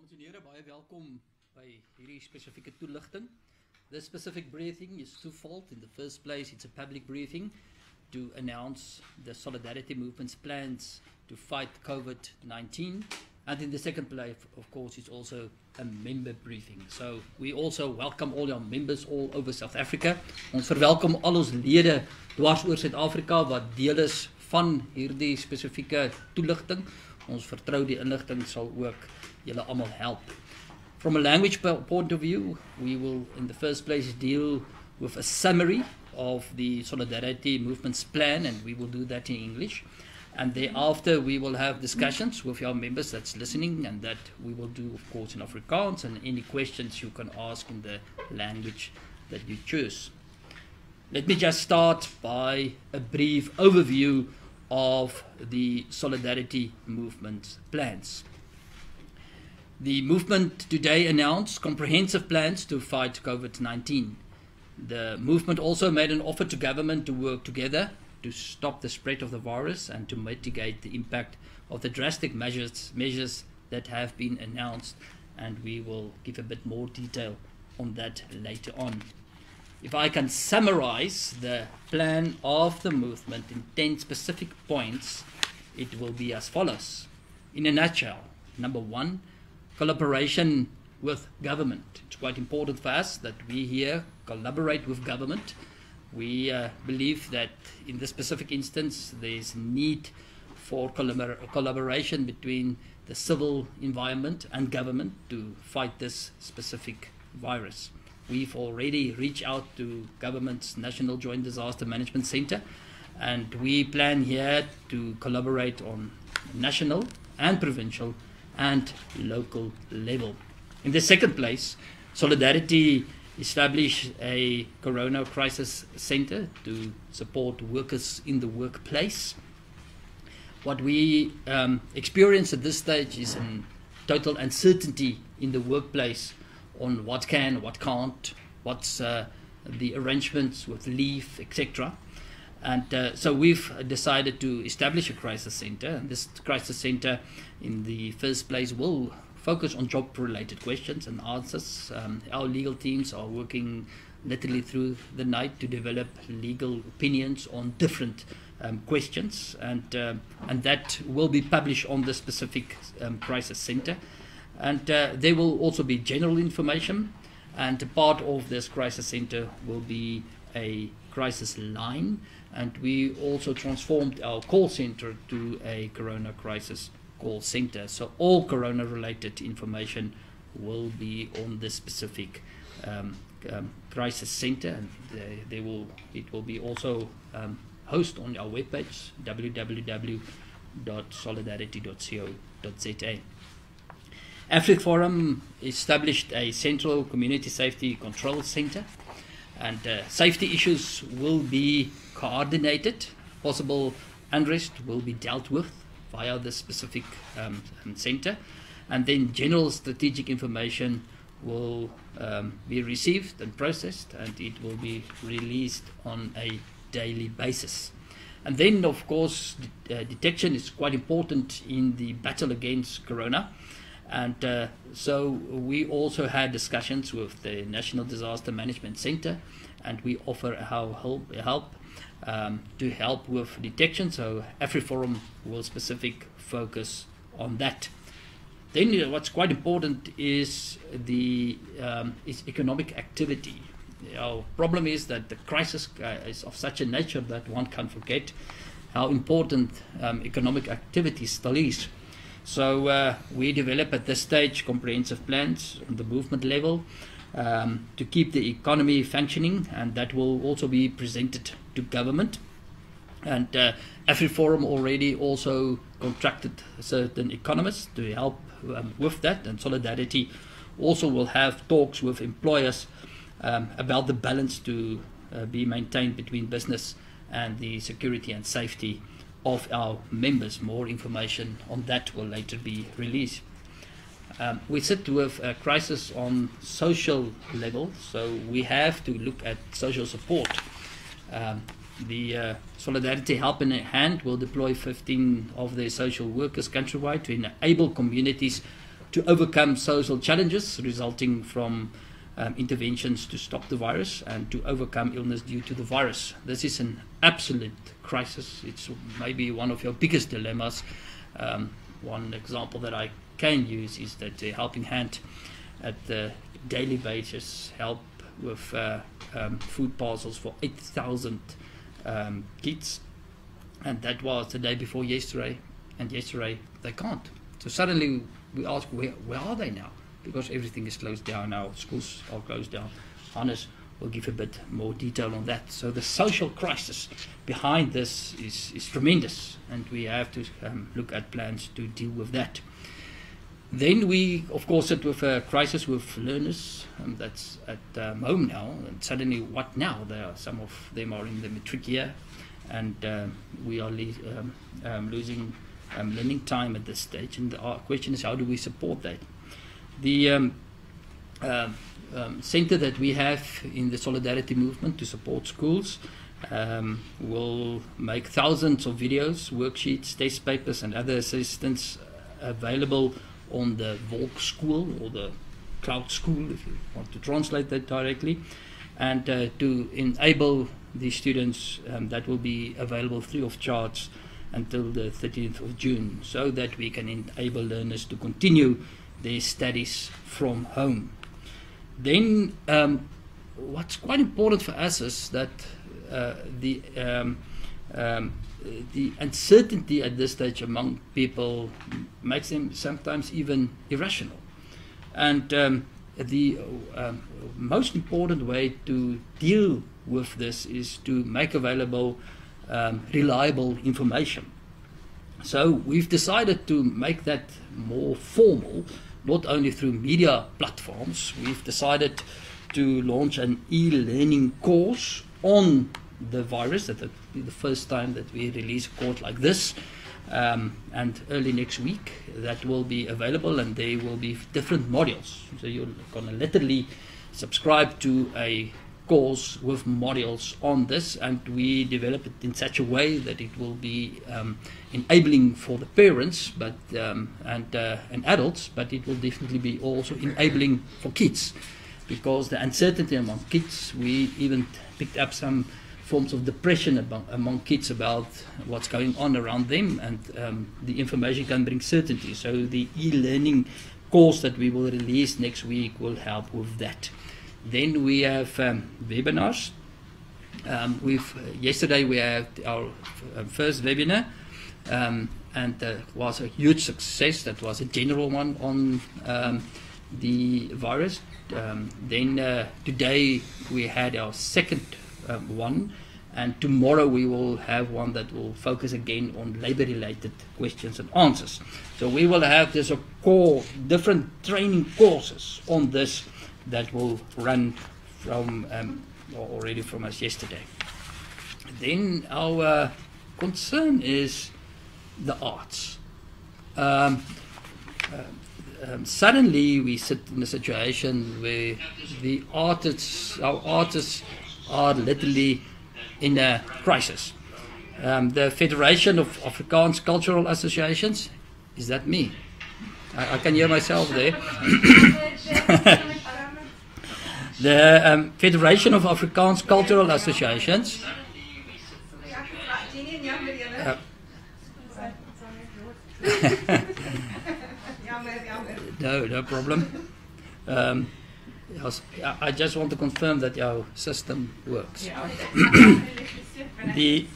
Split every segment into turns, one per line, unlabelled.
Dames en here, baie welkom by hierdie spesifieke toelichting. This specific briefing is twofold. In the first place, it's a public briefing to announce the Solidarity Movement's plans to fight COVID-19. And in the second place, of course, it's also a member briefing. So we also welcome all our members all over South Africa. Ons verwelkom al ons lede dwars oor Suid-Afrika wat deel is van hierdie spesifieke toelichting. Ons vertrou die inligting sal ook julle almal help. From a language point of view, we will in the first place deal with a summary of the Solidarity Movement's plan, and we will do that in English. And thereafter we will have discussions with our members that's listening, and that we will do of course in Afrikaans, and any questions you can ask in the language that you choose. Let me just start by a brief overview of the Solidarity Movement's plans. The movement today announced comprehensive plans to fight COVID-19. The movement also made an offer to government to work together to stop the spread of the virus and to mitigate the impact of the drastic measures that have been announced, and we will give a bit more detail on that later on. If I can summarize the plan of the movement in 10 specific points, it will be as follows. In a nutshell, number one, collaboration with government. It's quite important for us that we here collaborate with government. We believe that in this specific instance there's need for collaboration between the civil environment and government to fight this specific virus. We've already reached out to government's National Joint Disaster Management Center, and we plan here to collaborate on national and provincial and local level. In the second place, Solidarity established a Corona Crisis Center to support workers in the workplace. What we experience at this stage is a total uncertainty in the workplace on what can, what can't, what's the arrangements with leave, etc. And so we've decided to establish a crisis center, and this crisis center in the first place will focus on job-related questions and answers. Our legal teams are working literally through the night to develop legal opinions on different questions, and that will be published on the specific crisis center. And there will also be general information, and a part of this crisis center will be a crisis line, and we also transformed our call center to a Corona Crisis Call Center. So all Corona related information will be on this specific crisis center, and it will be also hosted on our webpage www.solidarity.co.za. AfriForum established a central community safety control center, and safety issues will be coordinated. Possible unrest will be dealt with via this specific center, and then general strategic information will be received and processed, and it will be released on a daily basis. And then of course detection is quite important in the battle against Corona. And so we also had discussions with the National Disaster Management Center, and we offer our help to help with detection. So AfriForum will specific focus on that. Then what's quite important is the economic activity. Our problem is that the crisis is of such a nature that one can't forget how important economic activity still is. So we develop at this stage comprehensive plans on the movement level to keep the economy functioning, and that will also be presented to government. And AfriForum already also contracted certain economists to help with that, and Solidarity also will have talks with employers about the balance to be maintained between business and the security and safety of our members. More information on that will later be released. We sit with a crisis on social level, so we have to look at social support. The Solidarity Help in Hand will deploy 15 of their social workers countrywide to enable communities to overcome social challenges resulting from interventions to stop the virus and to overcome illness due to the virus. This is an absolute crisis. It's maybe one of your biggest dilemmas. One example that I can use is that the Helping Hand at the daily basis help with food parcels for 8,000 kids, and that was the day before yesterday, and yesterday they can't. So suddenly we ask, where are they now? Because everything is closed down now, schools are closed down. Hannes will give a bit more detail on that. So the social crisis behind this is tremendous, and we have to look at plans to deal with that. Then we, of course, sit with a crisis with learners that's at home now, and suddenly what now? Some of them are in the matric year, and we are losing learning time at this stage, and our question is, how do we support that? The center that we have in the Solidarity Movement to support schools will make thousands of videos, worksheets, test papers and other assistance available on the Volk School, or the Cloud School if you want to translate that directly, and to enable the students that will be available free of charge until the 30th of June, so that we can enable learners to continue their studies from home. Then what's quite important for us is that the uncertainty at this stage among people makes them sometimes even irrational. And the most important way to deal with this is to make available reliable information. So we've decided to make that more formal, not only through media platforms. We've decided to launch an e-learning course on the virus. That will be the first time that we release a course like this, and early next week that will be available, and there will be different modules. So you're going to literally subscribe to a course with modules on this, and we develop it in such a way that it will be enabling for the parents, but and adults, but it will definitely be also enabling for kids, because the uncertainty among kids, we even picked up some forms of depression among kids about what's going on around them, and the information can bring certainty. So the e-learning course that we will release next week will help with that. Then we have webinars. Yesterday we had our first webinar, and was a huge success. That was a general one on the virus. Then today we had our second one, and tomorrow we will have one that will focus again on labor-related questions and answers. So we will have this different training courses on this that will run from already from us yesterday. Then our concern is the arts. Suddenly we sit in a situation where our artists are literally in a crisis. The Federation of Afrikaans Cultural Associations, is that me? I can hear myself there. The Federation of Afrikaans Cultural Associations no problem. I just want to confirm that our system works. The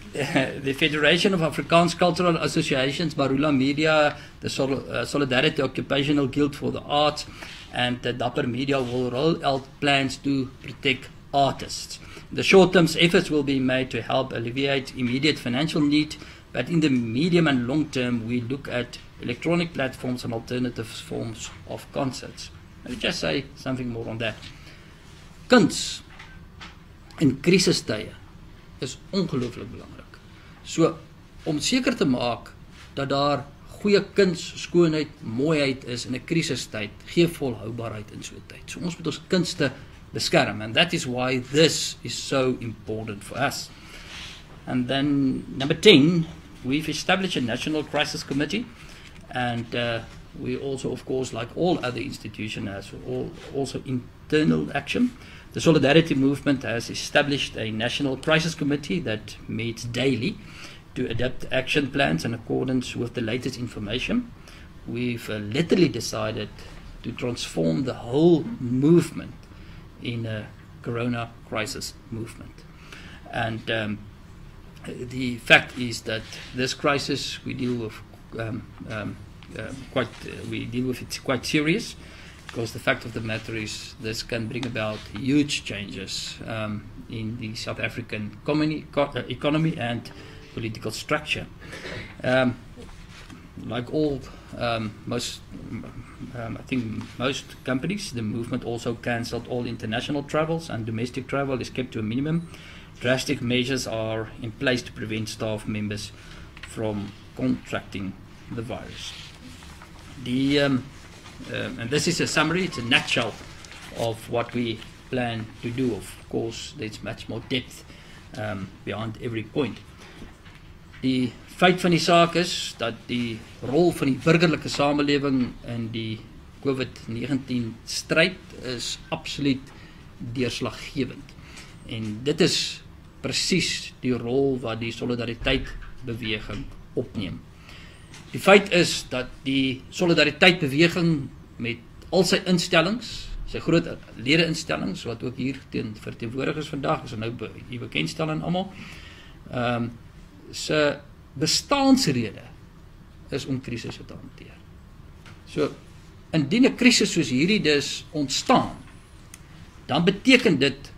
Federation of Afrikaans Cultural Associations, Marula Media, the Solidarity Occupational Guild for the Arts, and the Dapper Media will roll out plans to protect artists. The short-term efforts will be made to help alleviate immediate financial need, but in the medium and long term we look at electronic platforms and alternative forms of concerts. Let me just say something more on that. Kuns in krisistye is ongelooflik belangrik. So om seker te maak dat daar goeie kuns, skoonheid, mooiheid is in 'n krisistyd, gee volhoubaarheid in so 'n tyd. So ons moet ons kunste beskerm, and that is why this is so important for us. And then number 10, we've established a national crisis committee, and we also, of course, like all other institutions, has also internal action. The Solidarity Movement has established a national crisis committee that meets daily to adapt action plans in accordance with the latest information. We've literally decided to transform the whole movement in a corona crisis movement. And the fact is that this crisis we deal with it quite serious, because the fact of the matter is this can bring about huge changes in the South African economy and political structure. Like all, I think most companies, the movement also cancelled all international travels, and domestic travel is kept to a minimum. Drastic measures are in place to prevent staff members from contracting the virus. And this is a summary, it's a nutshell of what we plan to do. Of course, there's much more depth beyond every point. Die feit van die saak is dat die rol van die burgerlike samelewing in die COVID-19 stryd is absoluut deurslaggewend. En dit is presies die rol wat die solidariteitsbeweging opneem. Die feit is dat die solidariteitsbeweging met al sy instellings, sy groot lede-instellings, wat ook hier verteenwoordig is vandag, is nou hier bekendstel aan almal, sy bestaansrede is om krisisse te hanteer. So, indien 'n krisis soos hierdie dus ontstaan, dan beteken dit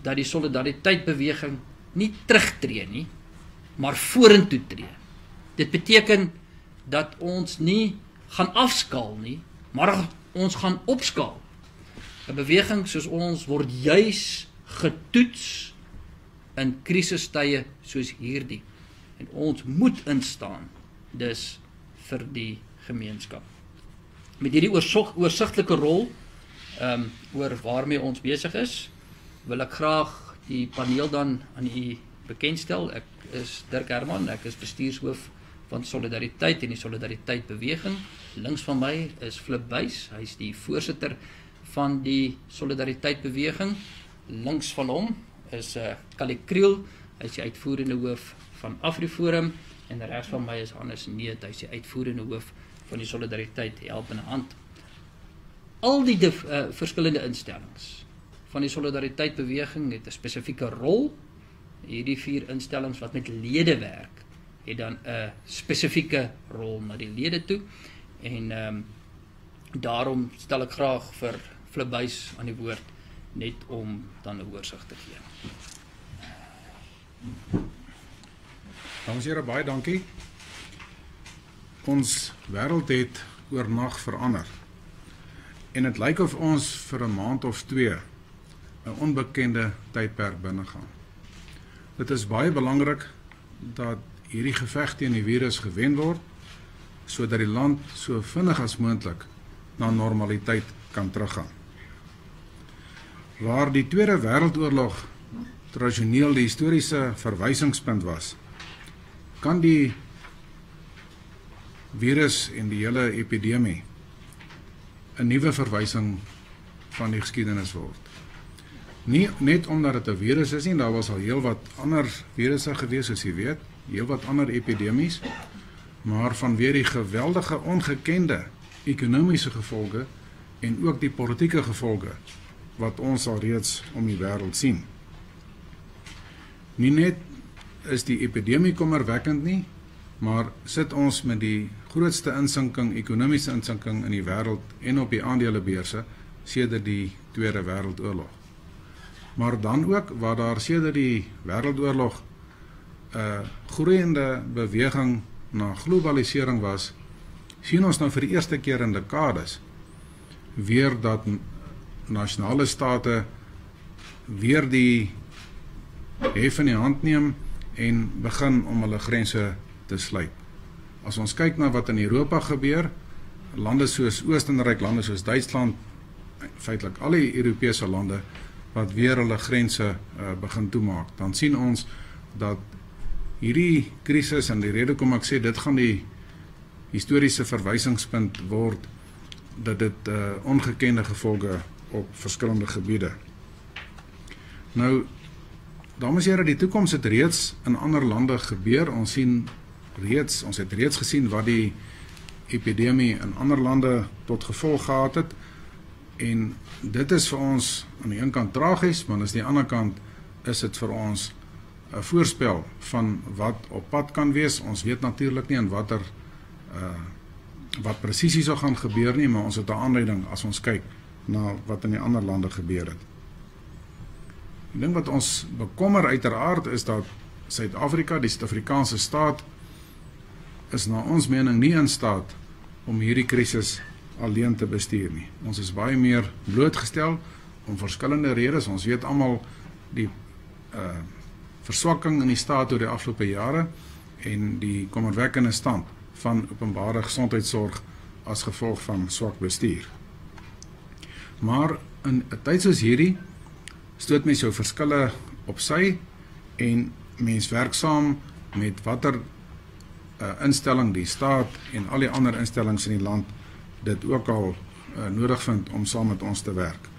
dat die solidariteitsbeweging nie terugtree nie, maar vorentoe tree. Dit beteken dat ons nie gaan afskaal nie, maar ons gaan opskaal. 'n beweging soos ons word juis getoets in krisistye soos hierdie. En ons moet instaan, dus vir die gemeenskap. Met hierdie oorsigtelike rol, oor waarmee ons besig is, wil ek graag die paneel dan aan u bekendstel. Ek is Dirk Herman, ek is bestuurshoof van Solidariteit en die Solidariteitsbeweging. Links van my is Flip Buys, hy is die voorsitter van die Solidariteitsbeweging. Links van hom is Callie Kriel, hy is die uitvoerende hoof van AfriForum, en regs van my is Hannes Neet, hy is die uitvoerende hoof van die Solidariteit Helpende Hand. Al die verskillende instellings van die Solidariteitsbeweging het 'n spesifieke rol. Hierdie 4 instellings wat met lede werk, het dan 'n spesifieke rol na die lede toe, en daarom stel ek graag vir Flip Buys aan die woord, net om dan 'n oorsig te gee.
Dames en here, baie dankie. Ons wêreld het oornag verander. En dit lyk of ons vir 'n maand of 2 'n onbekende tydperk binnegaan. Dit is baie belangrik dat hierdie geveg teen die virus gewen word, sodat die land so vinnig as moontlik na normaliteit kan teruggaan. Waar die Tweede Wêreldoorlog tradisioneel die historiese verwysingspunt was, kan die virus en die hele epidemie 'n nuwe verwysing van die geskiedenis word. Nie net omdat dit 'n virus is nie, daar was al heel wat ander virusse gewees, soos jy weet, heel wat ander epidemies, maar vanweer die geweldige ongekende ekonomiese gevolge en ook die politieke gevolge wat ons al reeds om die wêreld sien. Nie net is die epidemie kommerwekkend nie, maar sit ons met die grootste insinking, ekonomiese insinking in die wêreld en op die aandelebeurse sedert die Tweede Wêreldoorlog. Maar dan ook, waar daar sedert die Wêreldoorlog 'n groeiende beweging na globalisering was, sien ons nou vir die eerste keer in dekades weer dat nasionale state weer die hef in die hand neem en begin om hulle grense te sluit. As ons kyk na wat in Europa gebeur, lande soos Oostenryk, lande soos Duitsland, feitelik al die Europese lande wat weer hulle grense begin toemaak, dan sien ons dat hierdie krisis, en die rede kom ek sê, dit gaan die historiese verwysingspunt word dat dit ongekende gevolge op verskillende gebiede. Nou, dames en here, die toekoms het reeds in ander lande gebeur. Ons het reeds gesien wat die epidemie in ander lande tot gevolg gehad het. En dit is vir ons aan die een kant tragies, maar aan die ander kant is dit vir ons 'n voorspel van wat op pad kan wees. Ons weet natuurlik nie in wat presies hier sou gaan gebeur nie, maar ons het 'n aanleiding as ons kyk na wat in die ander lande gebeur het. Die ding wat ons bekommer uiteraard is dat Suid-Afrika, die Suid-Afrikaanse staat, is na ons mening nie in staat om hierdie krisis alleen te bestuur nie. Ons is baie meer blootgestel om verskillende redes. Ons weet almal die verswakking in die staat oor die afgelope jare en die kommerwekkende stand van openbare gesondheidsorg as gevolg van swak bestuur. Maar in 'n tyd soos hierdie stoot mens jou verskille op sy en mens werk saam met watter instelling die staat en al die ander instellings in die land dit ook al nodig vind om saam met ons te werk.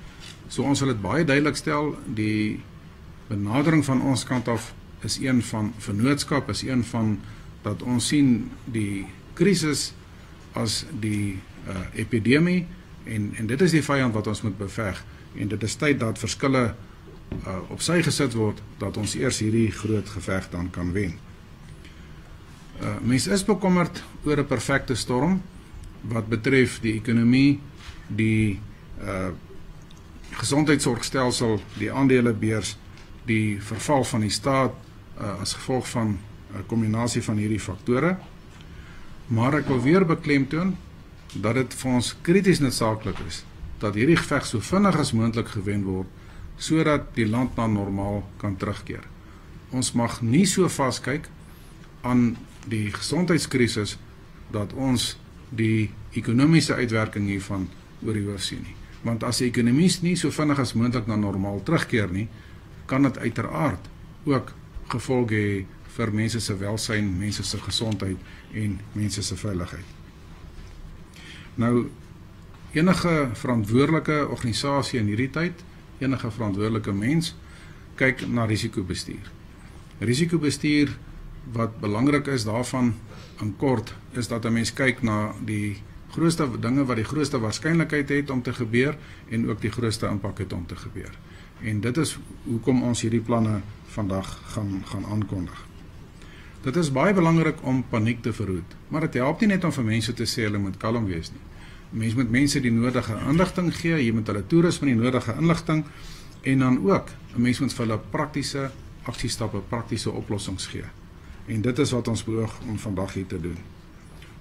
So ons wil dit baie duidelik stel, die benadering van ons kant af is een van vennootskap, is een van dat ons sien die krisis as die epidemie en dit is die vyand wat ons moet beveg en dit is tyd dat verskille op sy gesit word dat ons eers hierdie groot geveg dan kan wen. Mens is bekommerd oor 'n perfekte storm wat betref die ekonomie, die gesondheidsorgstelsel, die aandelebeurs, die verval van die staat as gevolg van 'n kombinasie van hierdie faktore. Maar ek wil weer beklemtoon dat dit vir ons krities noodsaaklik is dat hierdie geveg so vinnig as moontlik gewen word sodat die land na normaal kan terugkeer. Ons mag nie so vaskyk aan die gesondheidskrisis dat ons die ekonomiese uitwerking hiervan oor die hoof sien nie. Want as die ekonomie nie so vinnig as moontlik na normaal terugkeer nie, kan dit uiteraard ook gevolge hê vir mense se welsyn, mense se gesondheid en mense se veiligheid. Nou, enige verantwoordelike organisasie in hierdie tyd, enige verantwoordelike mens, kyk na risikobestuur. Risikobestuur, wat belangrik is daarvan in kort, is dat 'n mens kyk na die grootste dinge wat die grootste waarskynlikheid het om te gebeur en ook die grootste impak het om te gebeur. En dit is hoekom ons hierdie planne vandag gaan aankondig. Dit is baie belangrik om paniek te verhoed, maar dit help nie net om vir mense te sê hulle moet kalm wees nie. Mens moet mense die nodige inligting gee, jy moet hulle toerus van die nodige inligting en dan ook, 'n mens moet vir hulle praktiese aksiestappe, praktiese oplossings gee. En dit is wat ons beoog om vandag hier te doen.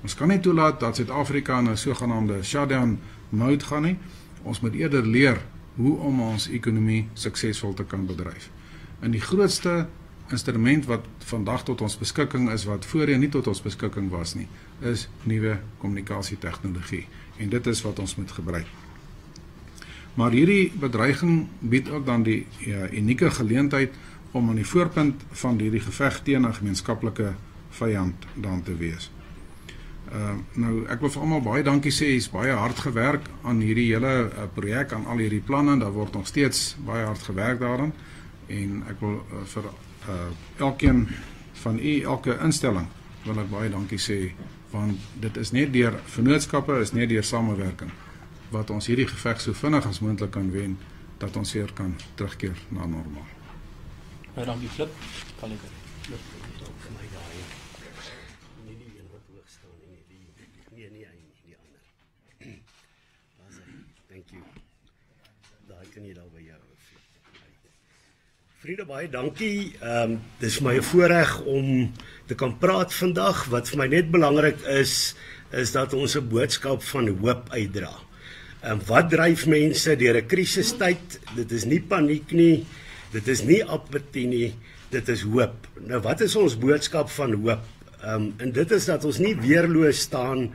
Ons kan nie toelaat dat Suid-Afrika in 'n sogenaamde shutdown mode gaan nie. Ons moet eerder leer hoe om ons ekonomie suksesvol te kan bedryf. En die grootste instrument wat vandag tot ons beskikking is, wat voorheen nie tot ons beskikking was nie, is nuwe kommunikasietegnologie. En dit is wat ons moet gebruik. Maar hierdie bedreiging bied ook dan die unieke geleentheid om aan die voorpunt van hierdie geveg teen 'n gemeenskaplike vyand dan te wees. Nou, ek wil vir almal baie dankie sê, is baie hard gewerk aan hierdie hele projek, aan al hierdie planne, daar word nog steeds baie hard gewerk daaraan, en ek wil vir elkeen van u, elke instelling, wil ek baie dankie sê, want dit is net deur vennootskappe, is net deur samewerking, wat ons hierdie geveg so vinnig as moontlik kan wen, dat ons weer kan terugkeer na normaal.
Baie dankie, Flip. Kan ek
Vriende, baie dankie. Dis vir my 'n voorreg om te kan praat vandag. Wat vir my net belangrik is dat ons 'n boodskap van hoop uitdra. Wat dryf mense deur 'n krisistyd? Dit is nie paniek nie, dit is nie apatie nie, dit is hoop. Nou, wat is ons boodskap van hoop? En dit is dat ons nie weerloos staan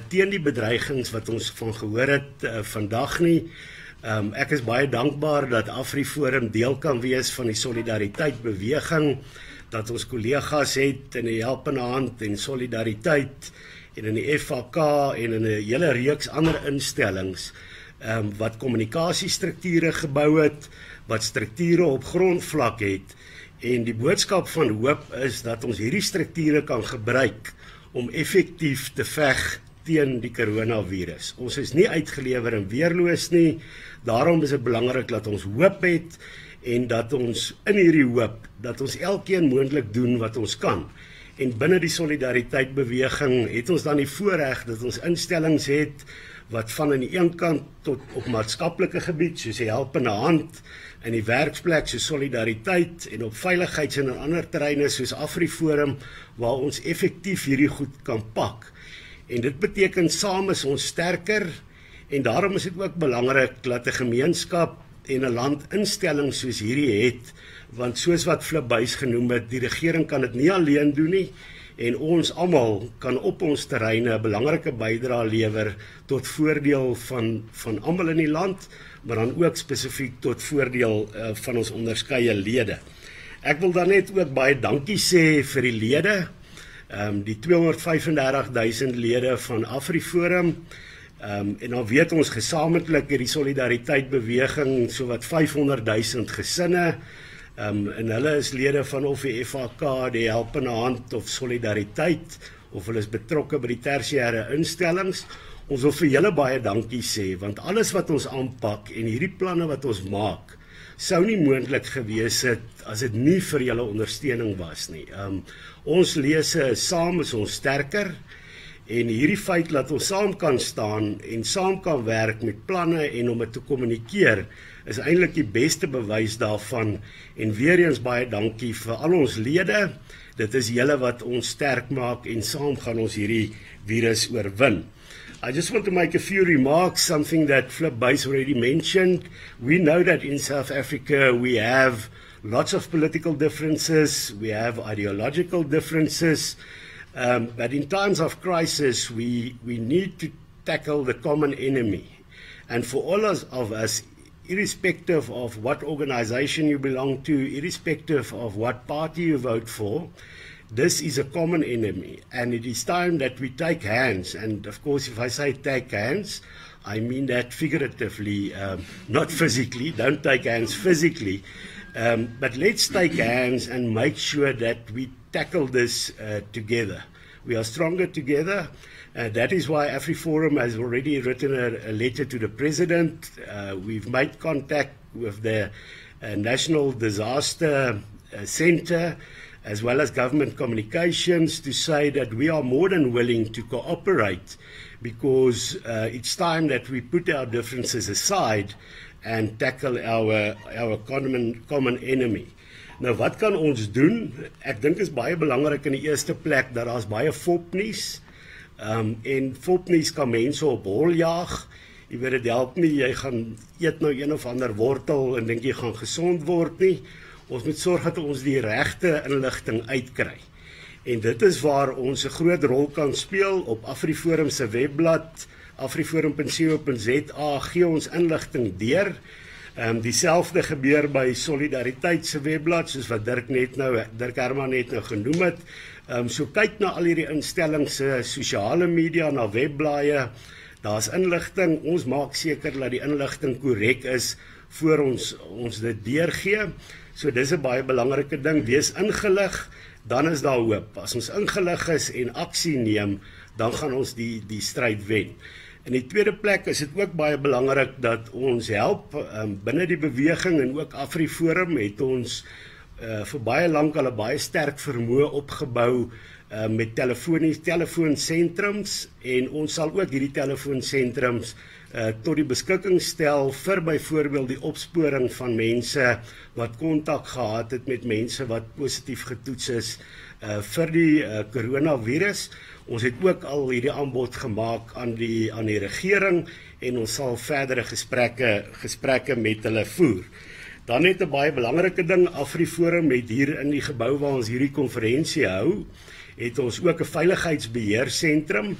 teen die bedreigings wat ons van gehoor het vandag nie. Ek is baie dankbaar dat AfriForum deel kan wees van die solidariteit beweging, dat ons kollegas het in die helpende hand en solidariteit en in die FHK en in 'n hele reeks ander instellings wat kommunikasiestrukture gebou het, wat strukture op grondvlak het, en die boodskap van hoop is dat ons hierdie strukture kan gebruik om effektief te veg teen die coronavirus. Ons is nie uitgelewer en weerloos nie, daarom is dit belangrik dat ons hoop het, en dat ons in hierdie hoop, dat ons elkeen moontlik doen wat ons kan. En binne die solidariteitbeweging het ons dan die voorreg dat ons instellings het, wat van aan die een kant tot op maatskaplike gebied, soos die helpende hand, in die werksplek soos solidariteit, en op veiligheids- en ander terreine soos AfriForum, waar ons effektief hierdie goed kan pak. En dit beteken saam is ons sterker, en daarom is dit ook belangrik dat 'n gemeenskap en 'n land instellings soos hierdie het, want soos wat Flip Buys genoem het, die regering kan dit nie alleen doen nie, en ons almal kan op ons terreine 'n belangrike bydrae lewer tot voordeel van almal in die land, maar dan ook spesifiek tot voordeel van ons onderskeie lede. Ek wil dan net ook baie dankie sê vir die lede, die 235.000 lede van AfriForum, en dan weet ons gesamentlik die solidariteitbeweging sowat 500.000 gesinne, en hulle is lede van of die FHK, die helpende hand of solidariteit, of hulle is betrokke by die tersiêre instellings. Ons wil vir julle baie dankie sê, want alles wat ons aanpak en hierdie planne wat ons maak, sou nie moontlik gewees het as dit nie vir julle ondersteuning was nie. Ons lese saam is ons sterker, en hierdie feit dat ons saam kan staan en saam kan werk met planne en om dit te kommunikeer, is eintlik die beste bewys daarvan, en weer eens baie dankie vir al ons lede. Dit is julle wat ons sterk maak, en saam gaan ons hierdie virus oorwin. I just want to make a few remarks, something that Flip Buys already mentioned. We know that in South Africa we have lots of political differences, we have ideological differences, but in times of crisis we need to tackle the common enemy. And for all of us, irrespective of what organization you belong to, irrespective of what party you vote for, this is a common enemy, and it is time that we take hands. And of course, if I say take hands, I mean that figuratively, not physically. Don't take hands physically, but let's take hands and make sure that we tackle this together. We are stronger together. That is why AfriForum has already written a letter to the President. We've made contact with the National Disaster Center, as well as government communications, to say that we are more than willing to cooperate, because it's time that we put our differences aside and tackle our common enemy. Nou, wat kan ons doen? Ek dink is baie belangrik in die eerste plek dat daar's baie fopnuus, en fopnuus kan mense op hol jaag. Jy weet, dit help nie, jy gaan eet nou een of ander wortel en dink jy gaan gesond word nie. Ons moet sorg dat ons die regte inligting uitkry. En dit is waar ons 'n groot rol kan speel. Op AfriForum se webblad, afriforum.co.za, gee ons inligting deur. Dieselfde gebeur by Solidariteit se webblad, soos wat Dirk Herman net nou genoem het. So kyk na al hierdie instellings se sosiale media, na webblaaie. Daar's inligting. Ons maak seker dat die inligting korrek is voor ons dit deurgee. So dis 'n baie belangrike ding. Wees ingelig, dan is daar hoop. As ons ingelig is en aksie neem, dan gaan ons die stryd wen. In die tweede plek is dit ook baie belangrik dat ons help binne die beweging, en ook AfriForum het ons vir baie lank al 'n baie sterk vermoë opgebou met telefoonsentrums, en ons sal ook hierdie telefoonsentrums tot die beskikking stel vir byvoorbeeld die opsporing van mense wat kontak gehad het met mense wat positief getoets is vir die coronavirus. Ons het ook al hierdie aanbod gemaak aan die regering, en ons sal verdere gesprekke met hulle voer. Dan net 'n baie belangrike ding, AfriForum het hier in die gebou waar ons hierdie konferensie hou, het ons ook 'n veiligheidsbeheersentrum,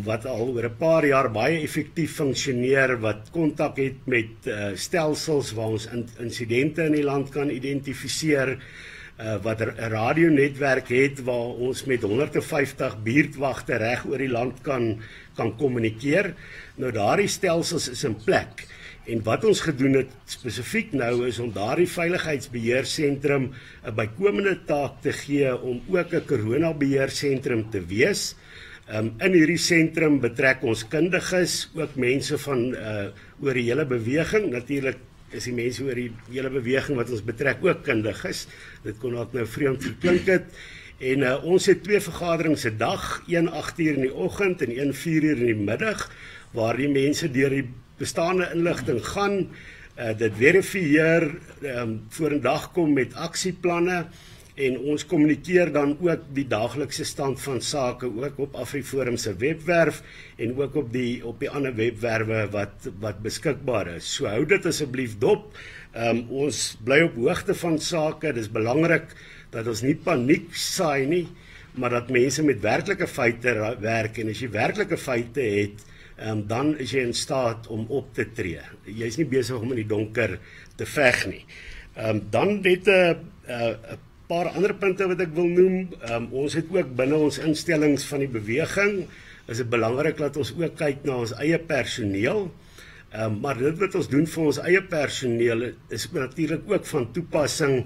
wat al oor 'n paar jaar baie effektief funksioneer, wat kontak het met stelsels waar ons insidente in die land kan identifiseer, wat 'n radionetwerk het waar ons met 150 buurtwagte reg oor die land kan kommunikeer. Nou daardie stelsels is in plek. En wat ons gedoen het spesifiek nou is om daardie veiligheidsbeheersentrum 'n bykomende taak te gee om ook 'n koronabeheersentrum te wees. In hierdie sentrum betrek ons kundiges, ook mense van oor die hele beweging. Natuurlik is die mense oor die hele beweging wat ons betrek ook kundiges. Dit kon ook nou vreemd geklink het. En ons het 2 vergaderings 'n dag, een 8:00 in die oggend en een 4:00 in die middag, waar die mense deur die bestaande inligting gaan, dit verifieer, vorendag kom met aksieplanne en ons kommunikeer dan ook die daaglikse stand van sake ook op AfriForum se webwerf en ook op die ander webwerwe wat beskikbaar is. So hou dit asseblief dop. Ons bly op hoogte van sake. Dis belangrik dat ons nie paniek saai nie, maar dat mense met werklike feite werk en as jy werklike feite het, dan is jy in staat om op te tree. Jy is nie besig om in die donker te veg nie. Dan net 'n paar ander punte wat ek wil noem. Ons het ook binne ons instellings van die beweging, is dit belangrik dat ons ook kyk na ons eie personeel. Maar dit wat ons doen vir ons eie personeel is natuurlik ook van toepassing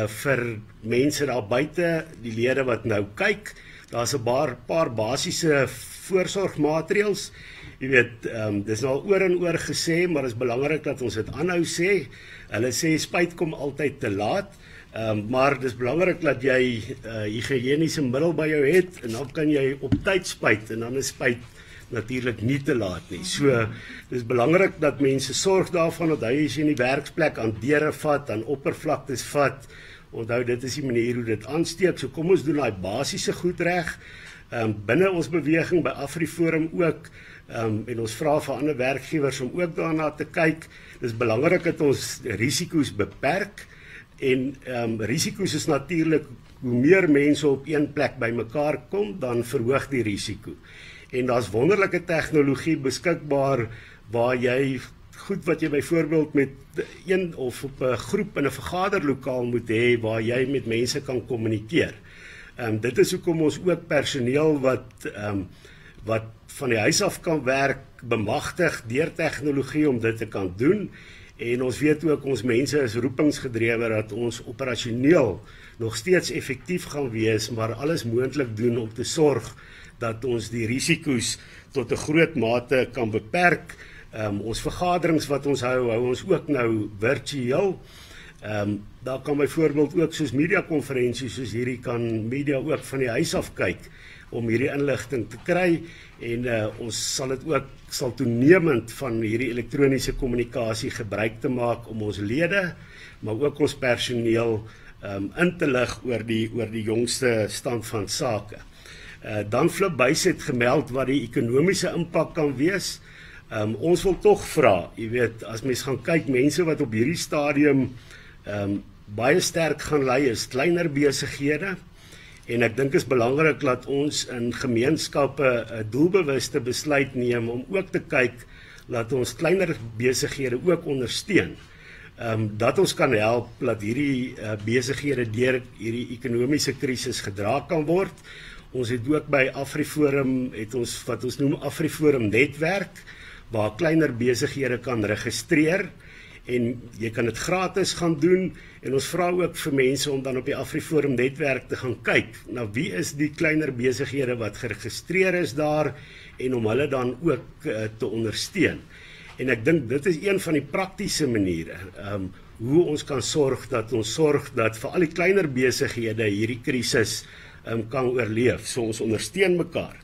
vir mense daar buite, die lede wat nou kyk. Daar's 'n paar basiese voorsorgmaatreëls. Jy weet, dis nou al oor en oor gesê, maar dit is belangrik dat ons dit aanhou sê. Hulle sê spyt kom altyd te laat, maar dis belangrik dat jy higiëniese middel by jou het en dan kan jy op tyd spyt en dan is spyt natuurlik nie te laat nie. So dis belangrik dat mense sorg daarvan dat hy as jy in die werksplek aan deure vat, aan oppervlaktes vat. Onthou, dit is die manier hoe dit aansteek. So kom ons doen daai basiese goed reg. Binne ons beweging by AfriForum ook, en ons vra vir ander werkgewers om ook daarna te kyk. Dis belangrik dat ons risiko's beperk en risiko's is natuurlik hoe meer mense op een plek bymekaar kom, dan verhoog die risiko. En daar's wonderlike tegnologie beskikbaar waar jy goed wat jy byvoorbeeld met een of op 'n groep in 'n vergaderlokaal moet hê waar jy met mense kan kommunikeer. Dit is hoekom ons ook personeel wat van die huis af kan werk, bemagtig deur tegnologie om dit te kan doen. En ons weet ook ons mense is roepingsgedrewe dat ons operasioneel nog steeds effektief gaan wees, maar alles moontlik doen om te sorg dat ons die risiko's tot 'n groot mate kan beperk. Ons vergaderings wat ons hou ons ook nou virtueel. Daar kan byvoorbeeld ook soos mediakonferensies soos hierdie kan media ook van die huis af kyk om hierdie inligting te kry en ons sal toenemend van hierdie elektroniese kommunikasie gebruik te maak om ons lede, maar ook ons personeel in te lig oor die jongste stand van sake. Dan Flip Buys het gemeld wat die ekonomiese impak kan wees. Ons wil tog vra, jy weet, as mens gaan kyk, mense wat op hierdie stadium baie sterk gaan lei is kleiner besighede. En ek dink is belangrik dat ons in gemeenskappe 'n doelbewuste besluit neem om ook te kyk dat ons kleiner besighede ook ondersteun. Dat ons kan help dat hierdie besighede deur hierdie ekonomiese krisis gedra kan word. Ons het ook by AfriForum het ons wat ons noem AfriForum netwerk waar kleiner besighede kan registreer en jy kan dit gratis gaan doen en ons vra ook vir mense om dan op die AfriForum netwerk te gaan kyk na wie is die kleiner besighede wat geregistreer is daar en om hulle dan ook te ondersteun. En ek dink dit is een van die praktiese maniere hoe ons kan sorg dat vir al die kleiner besighede hierdie krisis kan oorleef. So ons ondersteun mekaar.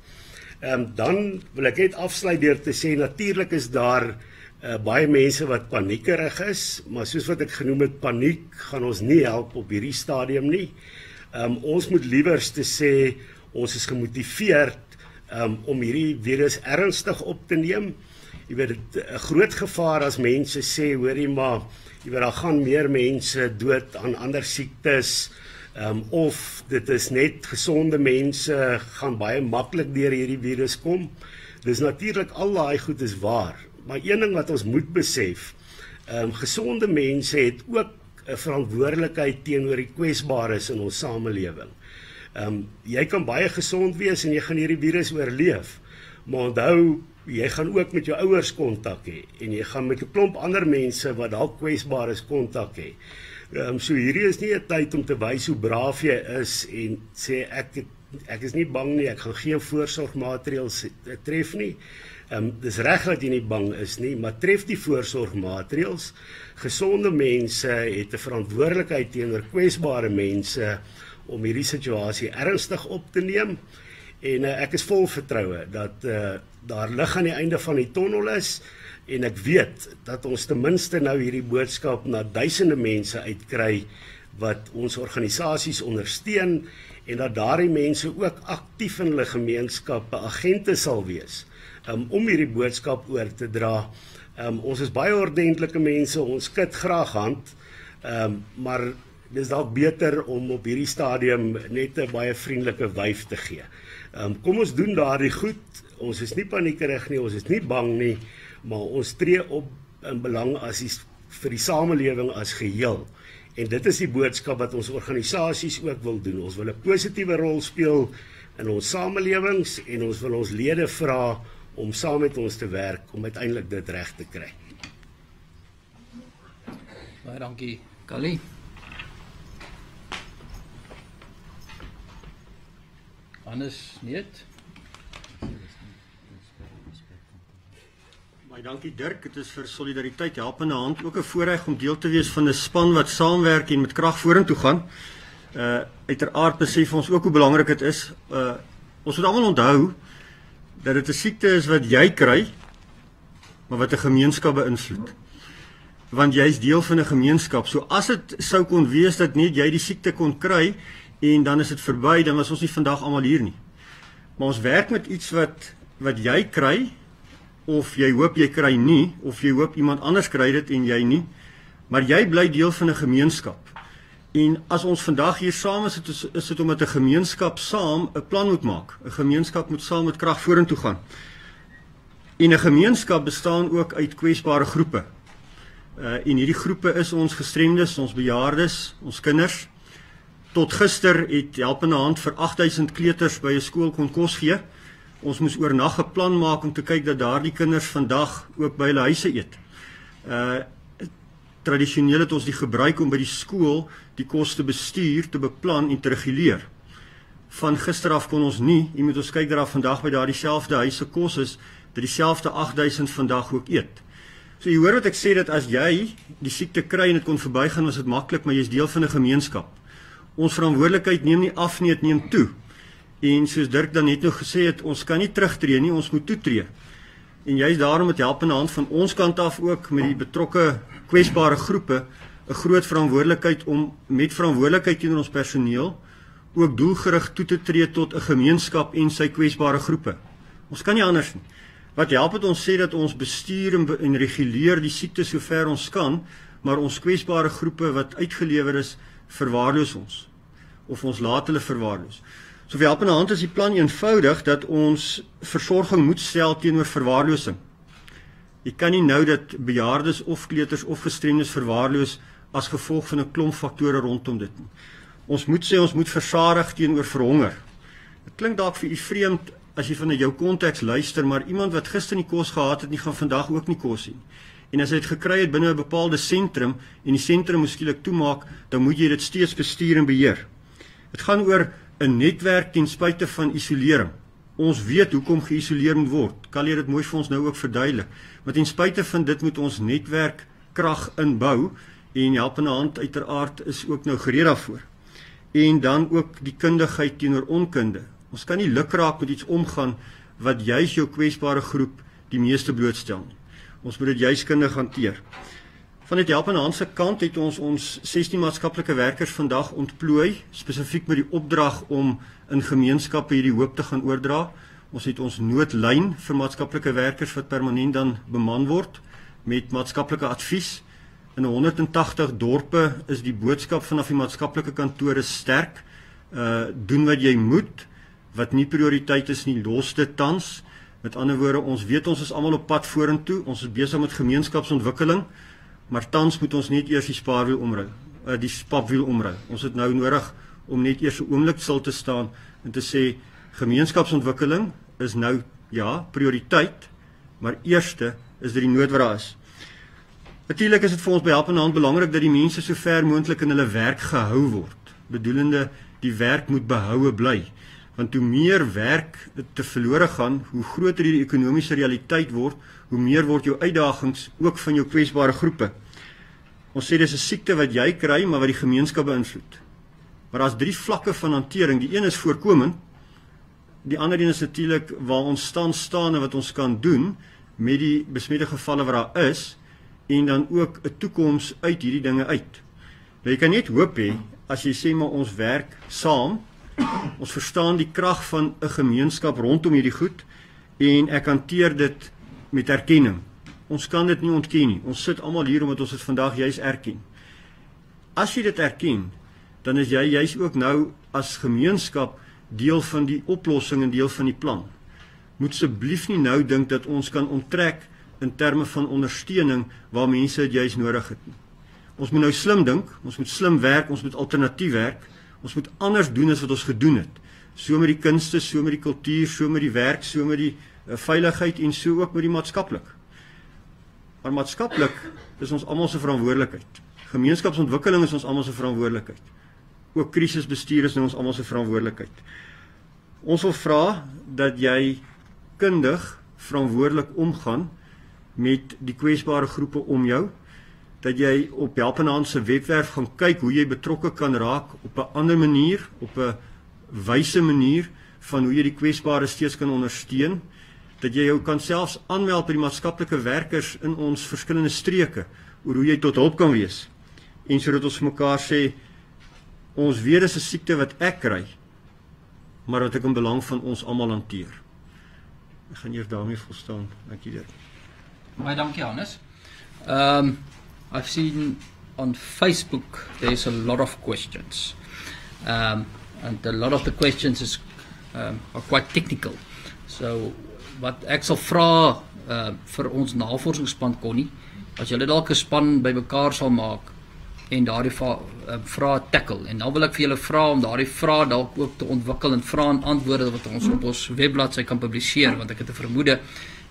Dan wil ek net afsluit deur te sê natuurlik is daar baie mense wat paniekerig is, maar soos wat ek genoem het, paniek gaan ons nie help op hierdie stadium nie. Ons moet liewers te sê, ons is gemotiveerd om hierdie virus ernstig op te neem. Jy weet, 'n groot gevaar as mense sê, hoorie maar, jy weet, daar gaan meer mense dood aan ander siektes, of dit is net gesonde mense gaan baie maklik deur hierdie virus kom. Dis natuurlik al daai goed is waar, maar een ding wat ons moet besef, gesonde mense het ook 'n verantwoordelikheid teenoor die kwesbares in ons samelewing. Jy kan baie gesond wees en jy gaan hierdie virus oorleef, maar onthou, jy gaan ook met jou ouers kontak hê en jy gaan met 'n klomp ander mense wat dalk kwesbaar is kontak hê. So hierdie is nie 'n tyd om te wys hoe braaf jy is en sê ek is nie bang nie, ek gaan geen voorsorgmaatreëls tref nie. Dis reg dat jy nie bang is nie, maar tref die voorsorgmaatreëls. Gesonde mense het 'n verantwoordelikheid teenoor kwesbare mense om hierdie situasie ernstig op te neem. En ek is vol vertroue dat daar lig aan die einde van die tonnel is en ek weet dat ons ten minste nou hierdie boodskap na duisende mense uitkry wat ons organisasies ondersteun en dat daardie mense ook aktief in hulle gemeenskappe agente sal wees om hierdie boodskap oor te dra. Ons is baie ordentlike mense, ons skud graag hand, maar dis dalk beter om op hierdie stadium net 'n baie vriendelike wyf te gee. Kom ons doen daardie goed, ons is nie paniekerig nie, ons is nie bang nie, maar ons tree op in belang vir die samelewing as geheel. En dit is die boodskap wat ons organisasies ook wil doen. Ons wil 'n positiewe rol speel in ons samelewings en ons wil ons lede vra om saam met ons te werk om uiteindelik dit reg te kry.
Baie dankie, Kali. Hannes Neet.
Baie dankie Dirk, dit is vir Solidariteit Helpende Hand ook 'n voorreg om deel te wees van 'n span wat saamwerk en met krag vorentoe gaan. Uiteraard besef ons ook hoe belangrik dit is. Ons moet almal onthou dat dit 'n siekte is wat jy kry, maar wat 'n gemeenskap beïnvloed. Want jy is deel van 'n gemeenskap. So as dit sou kon wees dat net jy die siekte kon kry en dan is dit verby, dan was ons nie vandag almal hier nie. Maar ons werk met iets wat jy kry, of jy hoop jy kry nie, of jy hoop iemand anders kry dit en jy nie, maar jy bly deel van 'n gemeenskap. En as ons vandag hier saam is dit omdat 'n gemeenskap saam 'n plan moet maak. 'n Gemeenskap moet saam met krag vorentoe gaan. En 'n gemeenskap bestaan ook uit kwesbare groepe. En hierdie groepe is ons gestremdes, ons bejaardes, ons kinders. Tot gister het Helpende Hand vir 8000 kleuters by 'n skool kon kos gee. Ons moes oornag 'n plan maak om te kyk dat daardie kinders vandag ook by hulle huise eet. Tradisioneel het ons die gebruik om by die skool die kos te bestuur, te beplan en te reguleer. Van gister af kon ons nie, jy moet ons kyk dat daar vandag by daardie selfde huise kos is, dat dieselfde 8000 vandag ook eet. So jy hoor wat ek sê, dat as jy die siekte kry en dit kon verbygaan, was dit maklik, maar jy is deel van 'n gemeenskap. Ons verantwoordelikheid neem nie af nie, dit neem toe. En soos Dirk dan net nog gesê het, ons kan nie terugtreë nie, ons moet toetree. En juist daarom met Helpende Hand van ons kant af ook met die betrokke kwesbare groepe 'n groot verantwoordelikheid om met verantwoordelikheid teenoor ons personeel ook doelgerig toe te tree tot 'n gemeenskap en sy kwesbare groepe. Ons kan nie anders nie. Wat help het ons sê dat ons bestuur en reguleer die siekte sover ons kan, maar ons kwesbare groepe wat uitgelewer is, verwaarloos ons. Of ons laat hulle verwaarloos. So vir Helpende Hand is die plan eenvoudig dat ons versorging moet stel teenoor verwaarlosing. Jy kan nie nou dat bejaardes of kleuters of gestremdes verwaarloos as gevolg van 'n klomp faktore rondom dit nie. Ons moet sê ons moet versadig teenoor verhonger. Dit klink dalk vir u vreemd as jy van jou konteks luister, maar iemand wat gister nie kos gehad het nie, gaan vandag ook nie kos hê. En as hy dit gekry het binne 'n bepaalde sentrum en die sentrum moes skielik toemaak, dan moet jy dit steeds bestuur en beheer. Dit gaan oor 'n netwerk ten spyte van isolering. Ons weet hoekom geïsoleer moet word. Kali het dit mooi vir ons nou ook verduidelik. Maar ten spyte van dit moet ons netwerk krag inbou en Helpende Hand uiteraard is ook nou gereed daarvoor. En dan ook die kundigheid teenoor onkunde. Ons kan nie lukraak met iets omgaan wat juis jou kwesbare groep die meeste blootstel nie. Ons moet dit juis kundig hanteer. Vanuit Helpende Hand se kant het ons 16 maatskaplike werkers vandag ontplooi, spesifiek met die opdrag om in gemeenskappe hierdie hoop te gaan oordra. Ons het ons noodlyn vir maatskaplike werkers wat permanent dan beman word met maatskaplike advies. In 180 dorpe is die boodskap vanaf die maatskaplike kantore sterk. Doen wat jy moet, wat nie prioriteit is nie, los dit tans. Met ander woorde, ons weet ons is almal op pad vorentoe, ons is besig met gemeenskapsontwikkeling, maar tans moet ons net eers die spaarwiel die papwiel omry. Ons het nou nodig om net eers 'n oomblik stil te staan en te sê gemeenskapsontwikkeling is nou ja, prioriteit, maar eerste is dit die nood wat daar is. Natuurlik is dit vir ons by Helpende Hand belangrik dat die mense so ver moontlik in hulle werk gehou word, bedoelende die werk moet behoue bly, want hoe meer werk te verlore gaan, hoe groter die ekonomiese realiteit word, hoe meer word jou uitdagings ook van jou kwesbare groepe. Ons sê dis 'n siekte wat jy kry, maar wat die gemeenskap beïnvloed. Maar daar's 3 vlakke van hantering. Die een is voorkomend, die ander een is natuurlik waar ons staan en wat ons kan doen met die besmette gevalle wat daar is, en dan ook 'n toekoms uit hierdie dinge uit. Nou jy kan net hoop hê, as jy sê maar ons werk saam, ons verstaan die krag van 'n gemeenskap rondom hierdie goed, en ek hanteer dit met erkenning. Ons kan dit nie ontken nie. Ons sit almal hier omdat ons dit vandag juis erken. As jy dit erken, dan is jy juis ook nou as gemeenskap deel van die oplossing en deel van die plan. Moet asseblief nie nou dink dat ons kan onttrek in terme van ondersteuning waar mense dit juis nodig het nie. Ons moet nou slim dink, ons moet slim werk, ons moet alternatief werk, ons moet anders doen as wat ons gedoen het. So met die kunste, so met die kultuur, so met die werk, so met die veiligheid en so ook met die maatskaplik. Maar maatskaplik is ons almal se verantwoordelikheid. Gemeenskapsontwikkeling is ons almal se verantwoordelikheid. Ook krisisbestuur is nou ons almal se verantwoordelikheid. Ons wil vra dat jy kundig verantwoordelik omgaan met die kwesbare groepe om jou, dat jy op Helpende Hand se webwerf gaan kyk hoe jy betrokke kan raak op 'n ander manier, op 'n wyse manier van hoe jy die kwesbare steeds kan ondersteun, dat jy jou kan selfs aanmeld by die maatskaplike werkers in ons verskillende streke oor hoe jy tot hulp kan wees, en sodat ons vir mekaar sê, ons weet dis 'n siekte wat ek kry, maar wat ek in belang van ons almal hanteer. Ek gaan eers daarmee volstaan. Dankie Dirk.
Baie dankie, Hannes. I've seen on Facebook there's a lot of questions, and a lot of the questions are quite technical. So wat ek sal vra vir ons navorsingsspan Connie, as julle dalk 'n span bymekaar sal maak en daardie vrae tackle, en dan wil ek vir julle vra om daardie vrae dalk ook te ontwikkel en vrae en antwoorde wat ons op ons webbladsy kan publiseer, want ek het 'n vermoede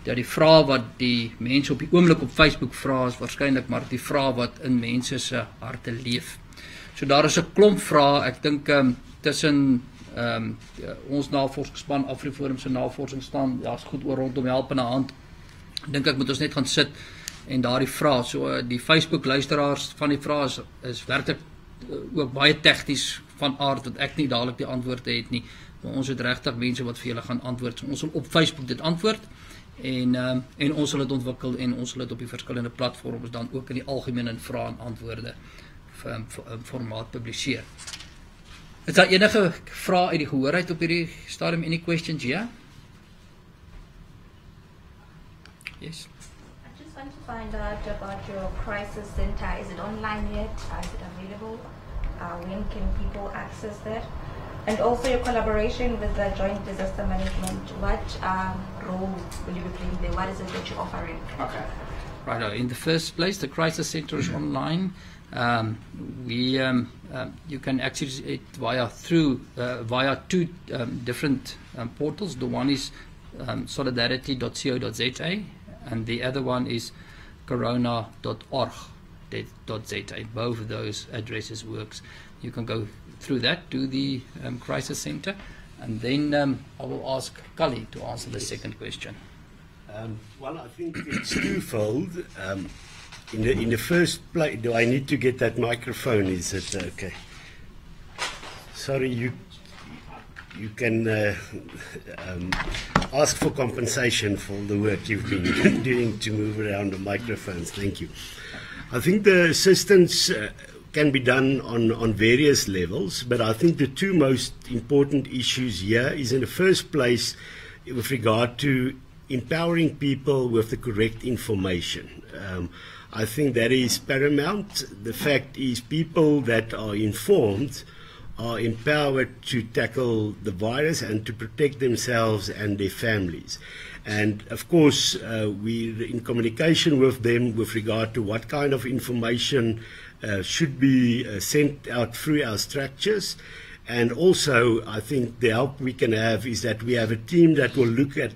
dat die vrae wat die mense op die oomblik op Facebook vra is waarskynlik maar die vrae wat in mense se harte leef. So daar is 'n klomp vrae, ek dink tussen ons navorsingsspan, AfriForum se navorsingsspan, daar's goed oor rondom Helpende Hand. Dink ek moet ons net gaan sit en daardie vrae, so die Facebook luisteraars van die vrae is werklik ook baie tegnies van aard dat ek nie dadelik die antwoorde het nie, maar ons het regtig mense wat vir julle gaan antwoord. So ons sal op Facebook dit antwoord en ons sal dit ontwikkel en ons sal dit op die verskillende platforms dan ook in die algemene vrae en antwoorde formaat publiseer. Is daar enige vrae uit die gehoor uit op hierdie stadium? Any questions? Yeah? Yes.
I just want to find out about your crisis center. Is it online yet? Is it available? When can people access that? And also your collaboration with the Joint Disaster Management. What role will you be playing there? What is it that you're offering?
Okay. Right. In the first place, the crisis center is online. You can access it via two different portals. The one is solidarity.co.za and the other one is corona.org.za. Both of those addresses works. You can go through that to the crisis center, and then I will ask Kali to answer the second question.
Well, I think it's twofold. In the first place, do I need to get that microphone? Is it okay? Sorry, you can ask for compensation for the work you've been doing to move around the microphones. Thank you. I think the assistance can be done on various levels, but I think the two most important issues here is, in the first place, with regard to empowering people with the correct information. I think that is paramount. The fact is, people that are informed are empowered to tackle the virus and to protect themselves and their families. And of course, we're in communication with them with regard to what kind of information should be sent out through our structures. And also, I think the help we can have is that we have a team that will look at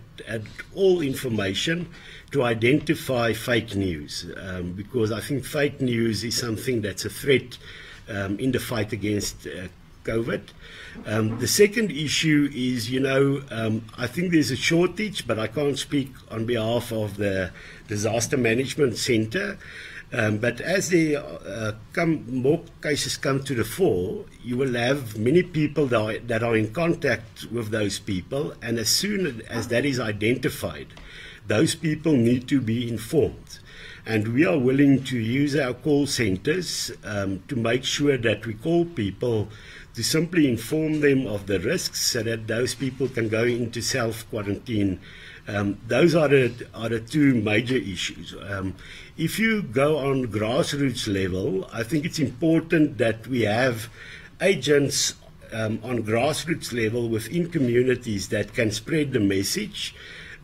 all information to identify fake news, because I think fake news is something that's a threat in the fight against COVID. The second issue is, I think there's a shortage, but I can't speak on behalf of the Disaster Management Center. But as more cases come to the fore, you will have many people that are in contact with those people, and as soon as that is identified, those people need to be informed. And we are willing to use our call centers to make sure that we call people to simply inform them of the risks so that those people can go into self-quarantine. Those are the two major issues. If you go on grassroots level, I think it's important that we have agents on grassroots level within communities that can spread the message,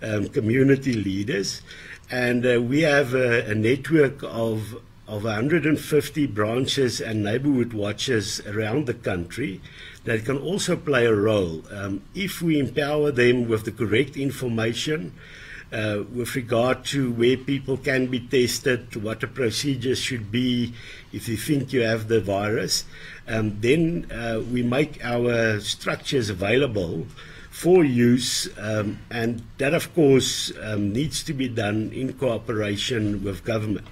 community leaders. And we have a network of 150 branches and neighborhood watches around the country that can also play a role if we empower them with the correct information with regard to where people can be tested, what the procedures should be if you think you have the virus. Then we make our structures available for use, and that of course needs to be done in cooperation with government.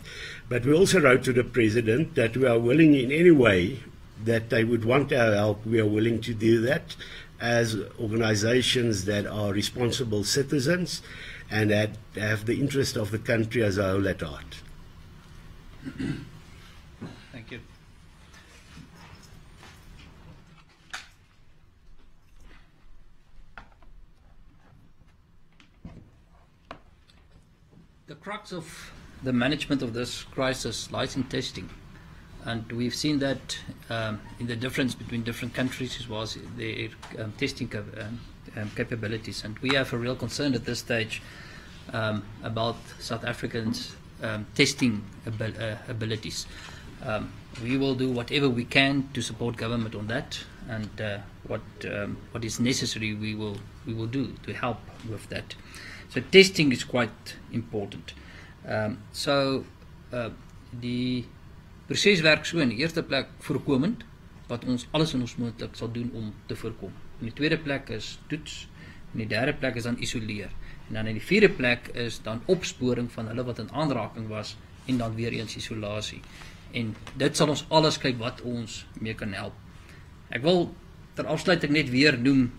But we also wrote to the President that we are willing in any way that they would want our help. We are willing to do that as organizations that are responsible citizens and that have the interest of the country as a whole at heart.
Thank you. The crux of the management of this crisis lies in testing, and we've seen that in the difference between different countries as well as their testing capabilities. And we have a real concern at this stage about South Africans' testing abilities. We will do whatever we can to support government on that, and what is necessary we will do to help with that. So testing is quite important. Die proses werk so in die eerste plek voorkomend, wat ons alles in ons moontlik sal doen om te voorkom. In die tweede plek is toets, in die derde plek is dan isoleer. En dan in die vierde plek is dan opsporing van hulle wat in aanraking was en dan weer eens isolasie. En dit sal ons alles kyk wat ons mee kan help. Ek wil ter afsluiting net weer noem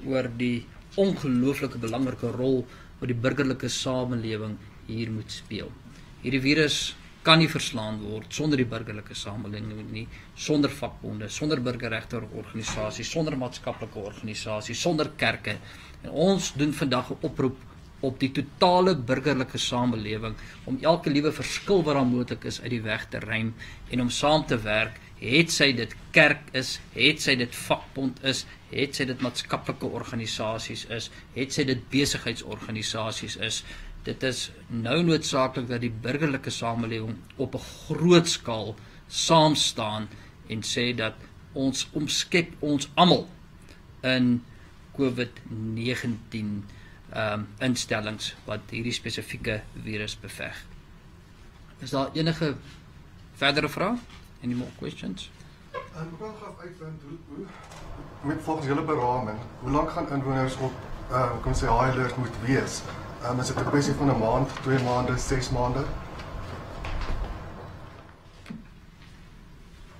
oor die ongelooflike belangrike rol wat die burgerlike samelewing hier moet speel. Hierdie virus kan nie verslaan word sonder die burgerlike samelewing nie, sonder vakbonde, sonder burgerregteorganisasies, sonder maatskaplike organisasies, sonder kerke. En ons doen vandag 'n oproep op die totale burgerlike samelewing om elke liewe verskil wat daar moontlik is uit die weg te ruim en om saam te werk, het sy dit kerk is, het sy dit vakbond is, het sy dit maatskaplike organisasies is, het sy dit besigheidsorganisasies is. Dit is nou noodsaaklik dat die burgerlike samelewing op 'n groot skaal saam staan en sê dat ons omskep ons almal in COVID-19 instellings wat hierdie spesifieke virus beveg. Is daar enige verdere vrae? Any more questions?
Ek wil graag uitvind hoe met volgens julle beraming, hoe lank gaan inwoners op kom sê high alert moet wees? Is dit 'n kwessie van 'n maand, 2 maande, 6 maande?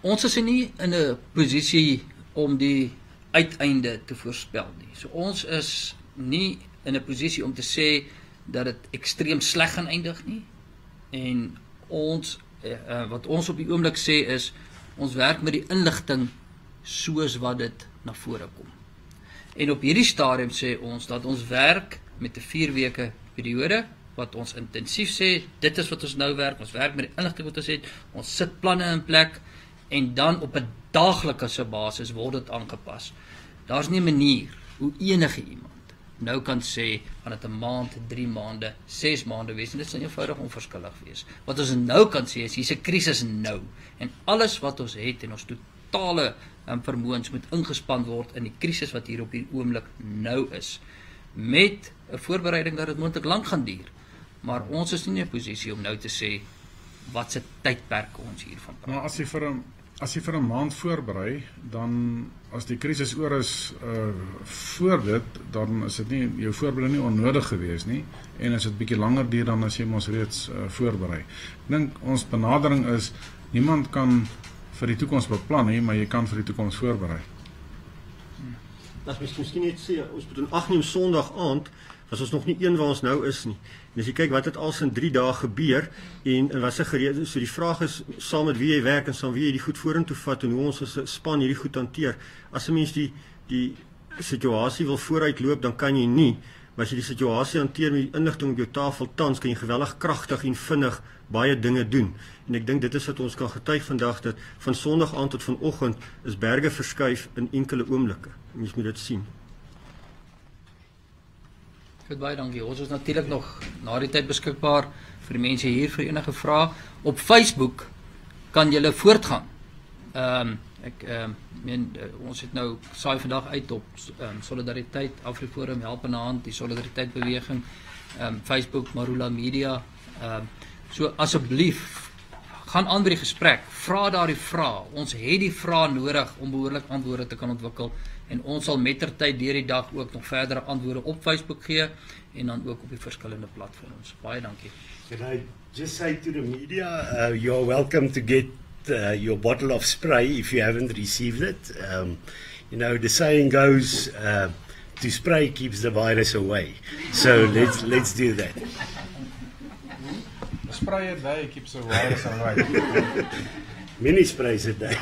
Ons is nie in 'n posisie om die uiteinde te voorspel nie. So ons is nie in 'n posisie om te sê dat dit ekstreem sleg gaan eindig nie. En ons wat ons op die oomblik sê is, ons werk met die inligting soos wat dit na vore kom. En op hierdie stadium sê ons dat ons werk met 'n 4 weke periode, wat ons intensief sê, dit is wat ons nou werk, ons werk met die inligting wat ons het, ons sit planne in plek, en dan op 'n daaglikse basis word dit aangepas. Daar's nie 'n manier hoe enige iemand nou kan sê, gaan dit 'n maand, 3 maande, 6 maande wees, en dit sal eenvoudig onverskillig wees. Wat ons nou kan sê is, hier's 'n krisis nou, en alles wat ons het, en ons totale vermoëns moet ingespan word in die krisis wat hier op die oomblik nou is, met 'n voorbereiding dat dit moontlik lank gaan duur. Maar ons is nie in 'n posisie om nou te sê wat se tydperk ons hiervan praat.
Maar as jy vir 'n maand voorberei, dan as die krisis oor is voor dit, dan is dit nie jou voorbereiding nie onnodig gewees nie, en as dit bietjie langer duur dan as jy ons reeds voorberei. Ek dink ons benadering is, niemand kan vir die toekoms beplan nie, maar jy kan vir die toekoms voorberei.
As mens miskien net sê, ons moet in ag neem Sondag aand, was ons nog nie een waar ons nou is nie. En as jy kyk wat het als in 3 dae gebeur, en wat se gereed, so die vraag is, saam met wie jy werk en saam wie jy die goed vorentoe vat, en hoe ons as 'n span hierdie goed hanteer. As 'n mens die situasie wil vooruitloop, dan kan jy nie, maar as jy die situasie hanteer met die inligting op jou tafel tans, kan jy geweldig kragtig en vinnig baie dinge doen. En ek dink dit is wat ons kan getuig vandag, dat van Sondag aand tot vanoggend is berge verskuif in enkele oomblikke. Mens moet dit sien.
Goed, baie dankie. Ons is natuurlik nog na die tyd beskikbaar vir die mense hier vir enige vrae. Op Facebook kan julle voortgaan. Ons het nou saai vandag uit op Solidariteit, AfriForum, Helpende Hand, die Solidariteit Beweging, Facebook, Marula Media. So asseblief, gaan aan by die gesprek, vra daardie vrae. Ons het die vrae nodig om behoorlik antwoorde te kan ontwikkel, en ons sal mettertyd deur die dag ook nog verdere antwoorde op Facebook gee, en dan ook op die verskillende platforms. Baie dankie.
Can I just say to the media, you're welcome to get your bottle of spray if you haven't received it. You know, the saying goes, to spray keeps the virus away. So let's do that.
Spray a day keeps the virus away.
Many sprays a day.